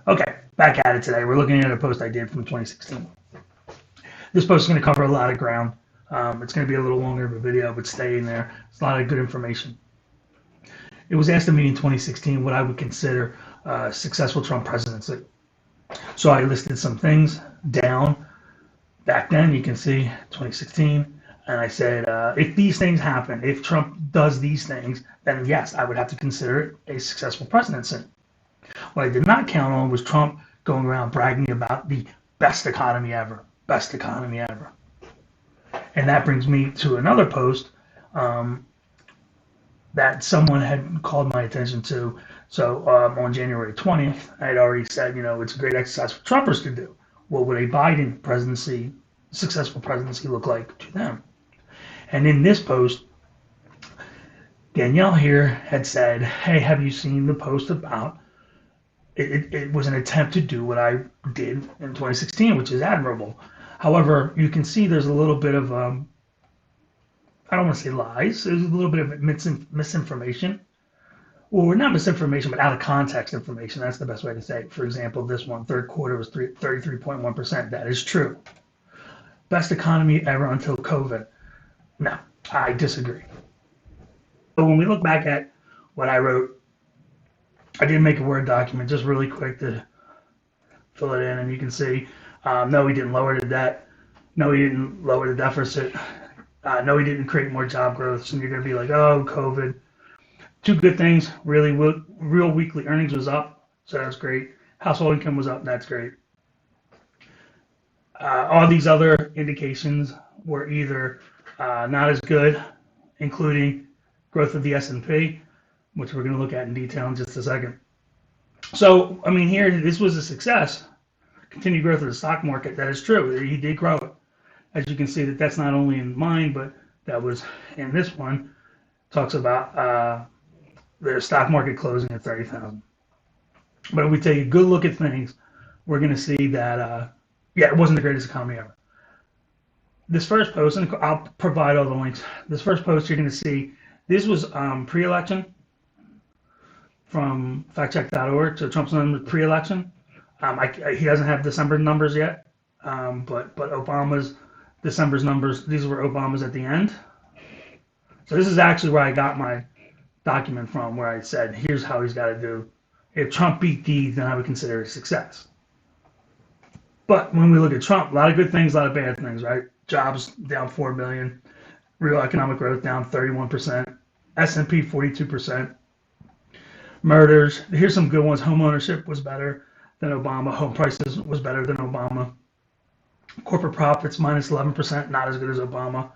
Okay, back at it today. We're looking at a post I did from 2016. This post is going to cover a lot of ground. It's going to be a little longer of a video, but stay in there. It's a lot of good information. It was asked of me in 2016 what I would consider a successful Trump presidency. So I listed some things down back then. You can see 2016. And I said, if these things happen, if Trump does these things, then yes, I would have to consider it a successful presidency. What I did not count on was Trump going around bragging about the best economy ever, best economy ever. And that brings me to another post that someone had called my attention to. So on January 20th, I had already said, it's a great exercise for Trumpers to do. What would a Biden presidency, successful presidency, look like to them? And in this post, Danielle here had said, hey, have you seen the post about it was an attempt to do what I did in 2016, which is admirable. However, you can see there's a little bit of, I don't want to say lies, there's a little bit of misinformation. Well, not misinformation, but out of context information. That's the best way to say it. For example, this one, third quarter was 33.1%. That is true. Best economy ever until COVID. No, I disagree. But when we look back at what I wrote, I did make a Word document just really quick to fill it in, and you can see, no, he didn't lower the debt. No, he didn't lower the deficit. No, he didn't create more job growth. And you're going to be like, oh, COVID. Two good things. Really, real weekly earnings was up, so that's great. Household income was up, that's great. All these other indications were either not as good, including growth of the S&P, which we're going to look at in detail in just a second. So, I mean, here, this was a success. Continued growth of the stock market, that is true. He did grow it. As you can see, that's not only in mine, but that was in this one. Talks about the stock market closing at 30,000. But if we take a good look at things, we're going to see that, it wasn't the greatest economy ever. This first post, and I'll provide all the links. This first post, you're going to see, this was pre-election from factcheck.org. So Trump's numbers pre-election. He doesn't have December numbers yet, but Obama's December's numbers, these were Obama's at the end. So this is actually where I got my document from, where I said, here's how he's got to do. If Trump beat these, then I would consider it a success. But when we look at Trump, a lot of good things, a lot of bad things, right? Jobs down 4 million, real economic growth down 31%, S&P 42%. Murders, here's some good ones. Home ownership was better than Obama. Home prices was better than Obama. Corporate profits minus 11%, not as good as Obama.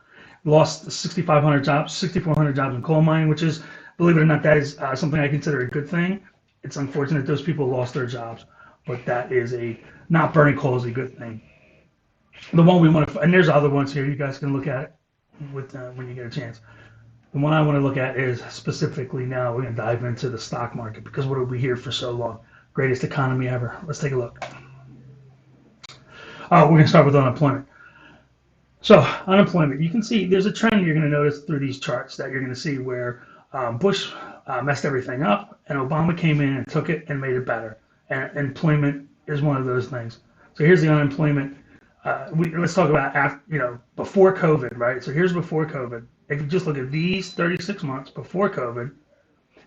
Lost 6,400 jobs in coal mining, which is, believe it or not, that is something I consider a good thing. It's unfortunate those people lost their jobs, but that is not burning coal is a good thing. The one we want to, and there's other ones here, you guys can look at it when you get a chance. The one I want to look at is specifically now, we're going to dive into the stock market, because what did we hear for so long? Greatest economy ever. Let's take a look. We're going to start with unemployment. So unemployment, you can see there's a trend you're going to notice through these charts that you're going to see where Bush messed everything up, and Obama came in and took it and made it better. And employment is one of those things. So here's the unemployment. Let's talk about before COVID, right? So here's before COVID. If you just look at these 36 months before COVID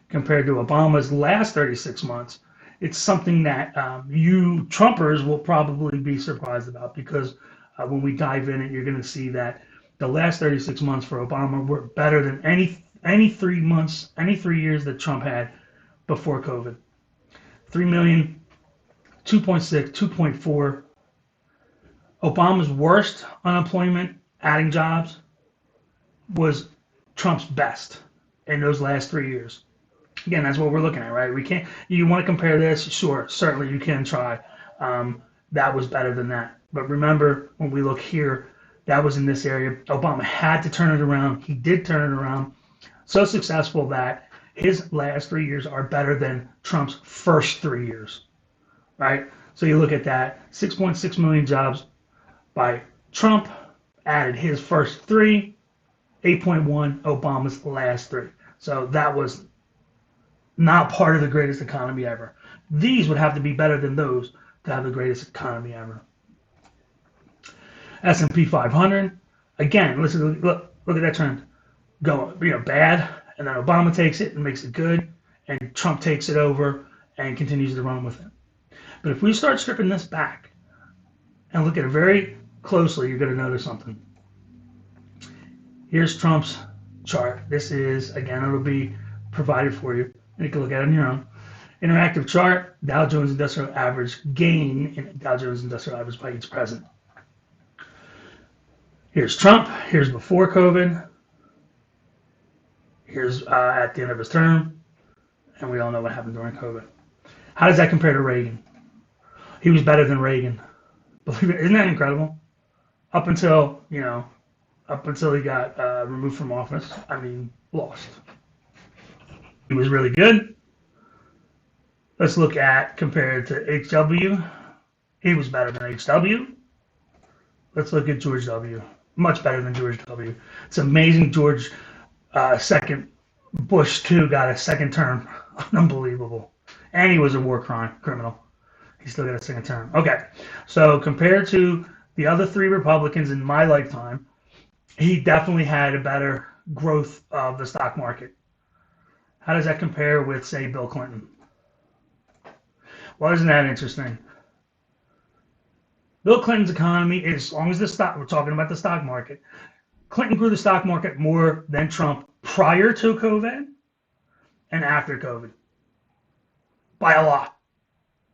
compared to Obama's last 36 months, it's something that you Trumpers will probably be surprised about, because when we dive in it, you're going to see that the last 36 months for Obama were better than any 3 months, any 3 years that Trump had before COVID. 3 million, 2.6, 2.4. Obama's worst unemployment, adding jobs, was Trump's best in those last 3 years. Again, that's what we're looking at, right? We can't. You want to compare this? Sure, certainly you can try. That was better than that. But remember, when we look here, that was in this area. Obama had to turn it around. He did turn it around. So successful that his last 3 years are better than Trump's first 3 years, right? So you look at that, 6.6 million jobs by Trump, added his first 3, 8.1 Obama's last 3. So that was not part of the greatest economy ever. These would have to be better than those to have the greatest economy ever. S&P 500. Again, listen, look at that trend. Go, bad, and then Obama takes it and makes it good, and Trump takes it over and continues to run with it. But if we start stripping this back and look at it very closely, you're going to notice something. Here's Trump's chart. This is, again, it'll be provided for you. And you can look at it on your own. Interactive chart, Dow Jones Industrial Average gain in Dow Jones Industrial Average by each president. Here's Trump. Here's before COVID. Here's at the end of his term. And we all know what happened during COVID. How does that compare to Reagan? He was better than Reagan. Believe it, isn't that incredible? Up until he got removed from office, lost. He was really good. Let's look at compared to HW. He was better than HW. Let's look at George W. Much better than George W. It's amazing George second Bush too got a second term. Unbelievable. And he was a war criminal. He still got a second term. Okay, so compared to the other three Republicans in my lifetime, he definitely had a better growth of the stock market. How does that compare with, say, Bill Clinton? Well, isn't that interesting? Bill Clinton's economy, as long as we're talking about the stock market, Clinton grew the stock market more than Trump prior to COVID and after COVID. By a lot.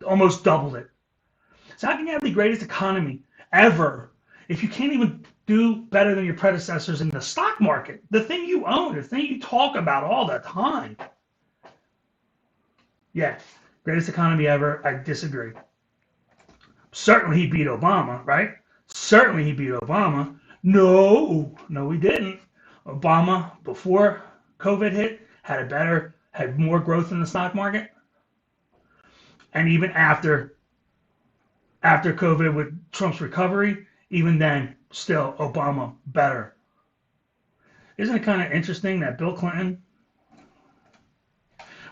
Almost doubled it. So how can you have the greatest economy ever if you can't even do better than your predecessors in the stock market? The thing you own, the thing you talk about all the time. Yeah, greatest economy ever. I disagree. Certainly he beat Obama, right? Certainly he beat Obama. No, he didn't. Obama, before COVID hit, had more growth in the stock market. And even after COVID with Trump's recovery, even then, still Obama better. Isn't it kind of interesting that Bill Clinton,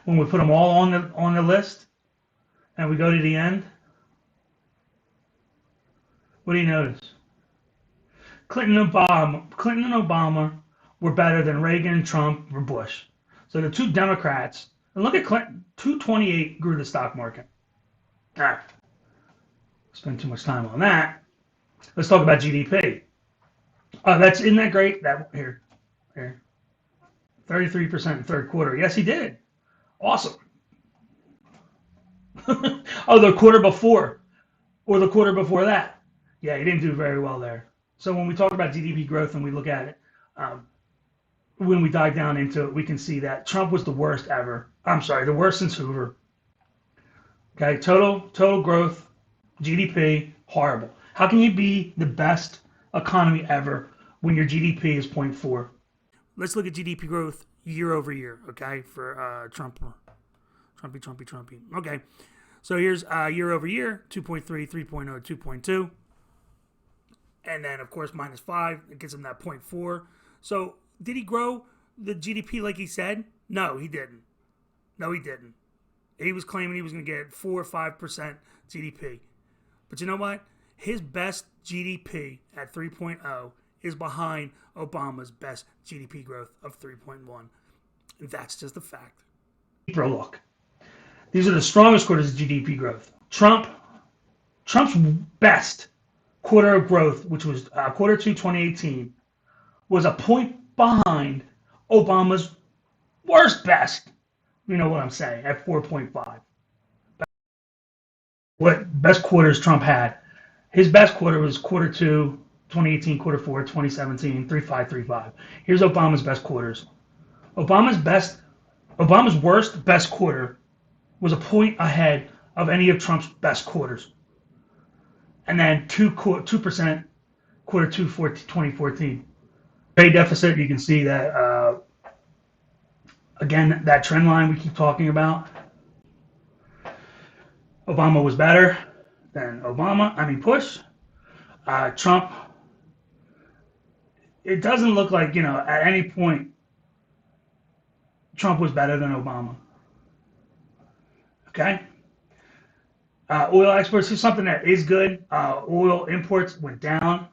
when we put them all on the list, and we go to the end, what do you notice? Clinton and Obama were better than Reagan, Trump, or Bush. So the two Democrats, and look at Clinton, 228 grew the stock market. All right. Spend too much time on that. Let's talk about GDP. Isn't that great? Here. 33% in third quarter. Yes, he did. Awesome. Oh, the quarter before, or the quarter before that. Yeah, he didn't do very well there. So when we talk about GDP growth and we look at it, when we dive down into it, we can see that Trump was the worst ever. I'm sorry, the worst since Hoover. Okay, total growth, GDP, horrible. How can you be the best economy ever when your GDP is 0.4? Let's look at GDP growth year over year, okay, for Trumpy. Okay, so here's year over year, 2.3, 3.0, 2.2. And then, of course, -5. It gives him that 0.4. So did he grow the GDP like he said? No, he didn't. He was claiming he was going to get 4 or 5% GDP. But you know what? His best GDP at 3.0 is behind Obama's best GDP growth of 3.1. And that's just a fact. For a look. These are the strongest quarters of GDP growth. Trump's best quarter of growth, which was quarter 2, 2018, was a point behind Obama's worst best. You know what I'm saying, at 4.5. What best quarters Trump had? His best quarter was quarter 2, 2018, quarter 4, 2017, 3.5. Here's Obama's best quarters. Obama's worst best quarter was a point ahead of any of Trump's best quarters. And then 2% quarter 2, 2014. Trade deficit, you can see that, again, that trend line we keep talking about. Obama was better than Bush. Trump, it doesn't look like, at any point Trump was better than Obama. Okay? Oil exports is something that is good. Oil imports went down,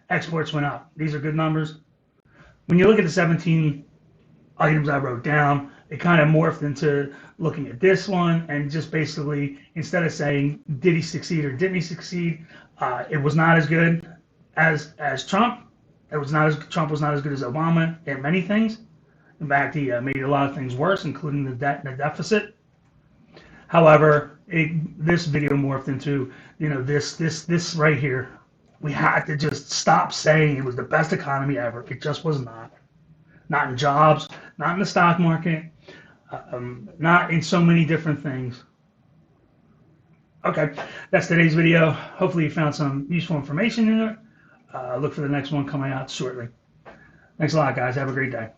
exports went up. These are good numbers. When you look at the 17 items I wrote down, it kind of morphed into looking at this one and just basically, instead of saying did he succeed or didn't he succeed, it was not as good as Trump. Trump was not as good as Obama in many things. In fact, he made a lot of things worse, including the debt and the deficit. However, this video morphed into, this right here. We had to just stop saying it was the best economy ever. It just was not. Not in jobs, not in the stock market, not in so many different things. Okay, that's today's video. Hopefully you found some useful information in it. Look for the next one coming out shortly. Thanks a lot, guys. Have a great day.